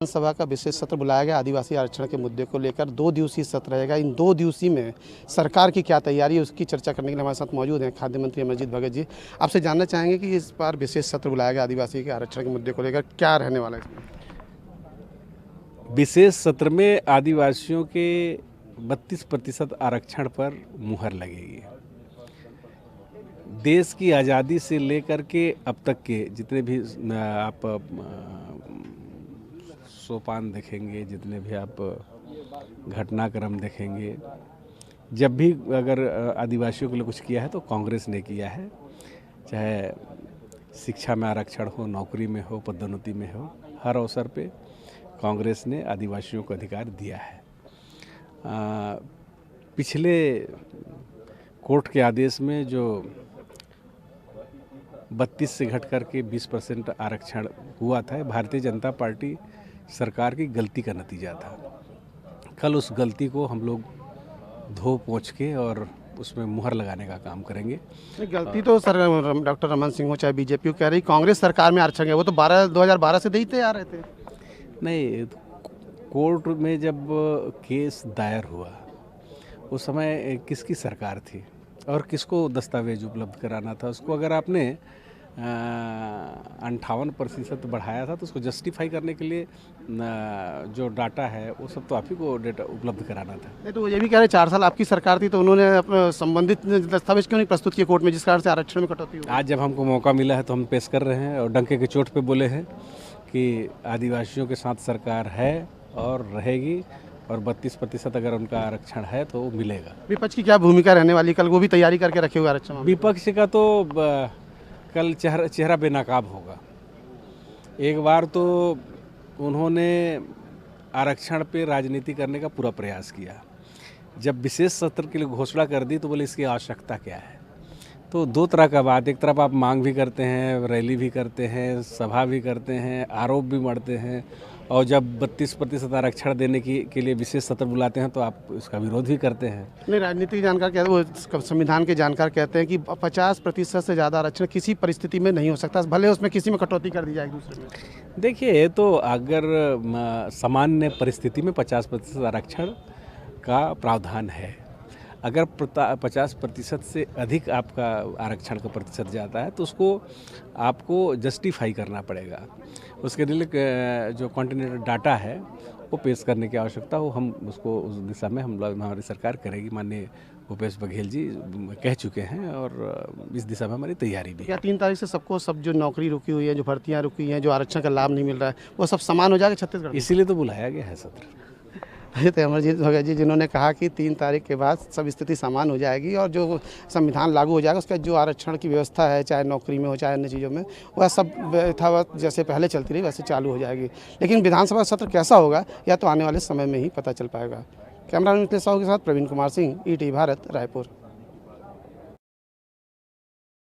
विधानसभा का विशेष सत्र बुलाया गया आदिवासी आरक्षण के मुद्दे को लेकर 2 दिवसीय सत्र रहेगा। इन 2 दिवसीय में सरकार की क्या तैयारी है उसकी चर्चा करने के लिए हमारे साथ मौजूद हैं खाद्य मंत्री अमरजीत भगत जी। आपसे जानना चाहेंगे कि इस बार विशेष सत्र बुलाया गया आदिवासी के आरक्षण के मुद्दे को लेकर, क्या रहने वाला है इसमें? विशेष सत्र में आदिवासियों के 32% आरक्षण पर मुहर लगेगी। देश की आज़ादी से लेकर के अब तक के जितने भी आप सोपान देखेंगे, जितने भी आप घटनाक्रम देखेंगे, जब भी अगर आदिवासियों के लिए कुछ किया है तो कांग्रेस ने किया है। चाहे शिक्षा में आरक्षण हो, नौकरी में हो, पदोन्नति में हो, हर अवसर पे कांग्रेस ने आदिवासियों को अधिकार दिया है। पिछले कोर्ट के आदेश में जो 32 से घट कर के 20% आरक्षण हुआ था, भारतीय जनता पार्टी सरकार की गलती का नतीजा था। कल उस गलती को हम लोग धो पोंछ के और उसमें मुहर लगाने का काम करेंगे। गलती तो सर डॉक्टर रमन सिंह हो चाहे बीजेपी कह रही, कांग्रेस सरकार में आरक्षण है वो तो 2012 से देते आ रहे थे। नहीं, कोर्ट में जब केस दायर हुआ उस समय किसकी सरकार थी और किसको दस्तावेज उपलब्ध कराना था? उसको अगर आपने 58% बढ़ाया था तो उसको जस्टिफाई करने के लिए जो डाटा है वो सब तो आप ही को डेटा उपलब्ध कराना था। नहीं तो ये भी कह रहे 4 साल आपकी सरकार थी तो उन्होंने अपने संबंधित दस्तावेज क्यों नहीं प्रस्तुत किए कोर्ट में, जिस कारण से आरक्षण में कटौती हुई? आज जब हमको मौका मिला है तो हम पेश कर रहे हैं और डंके की चोट पे बोले हैं कि आदिवासियों के साथ सरकार है और रहेगी और 32% अगर उनका आरक्षण है तो वो मिलेगा। विपक्ष की क्या भूमिका रहने वाली, कल वो भी तैयारी करके रखे हुए आरक्षण? विपक्ष का तो कल चेहरा बेनकाब होगा। एक बार तो उन्होंने आरक्षण पे राजनीति करने का पूरा प्रयास किया। जब विशेष सत्र के लिए घोषणा कर दी तो बोले इसकी आवश्यकता क्या है। तो दो तरह का बात, एक तरफ आप मांग भी करते हैं, रैली भी करते हैं, सभा भी करते हैं, आरोप भी मढ़ते हैं, और जब 32% आरक्षण देने के लिए विशेष सत्र बुलाते हैं तो आप इसका विरोध भी करते हैं। नहीं, राजनीतिक जानकार कहते हैं, वो संविधान के जानकार कहते हैं कि 50% से ज़्यादा आरक्षण किसी परिस्थिति में नहीं हो सकता, भले उसमें किसी में कटौती कर दी जाए एक दूसरे में। देखिए, तो अगर सामान्य परिस्थिति में 50% आरक्षण का प्रावधान है, अगर 50% से अधिक आपका आरक्षण का प्रतिशत जाता है तो उसको आपको जस्टिफाई करना पड़ेगा। उसके लिए जो कॉन्टिनेंटल डाटा है वो पेश करने की आवश्यकता हो, हम उसको उस दिशा में हमारी सरकार करेगी। माननीय भूपेश बघेल जी कह चुके हैं और इस दिशा में हमारी तैयारी भी है। क्या 3 तारीख से सबको सब जो नौकरी रुकी हुई है, जो भर्तियाँ रुकी हैं, जो आरक्षण का लाभ नहीं मिल रहा है, वो सब समान हो जाएगा छत्तीसगढ़? इसीलिए तो बुलाया गया है सत्र। ये तो अमरजीत भगत जी जिन्होंने कहा कि 3 तारीख के बाद सब स्थिति समान हो जाएगी और जो संविधान लागू हो जाएगा उसका जो आरक्षण की व्यवस्था है, चाहे नौकरी में हो चाहे अन्य चीज़ों में, वह सब यथावत जैसे पहले चलती रही वैसे चालू हो जाएगी। लेकिन विधानसभा सत्र कैसा होगा या तो आने वाले समय में ही पता चल पाएगा। कैमरा मैन मिथिलेश साहू के साथ प्रवीण कुमार सिंह, ईटीवी भारत, रायपुर।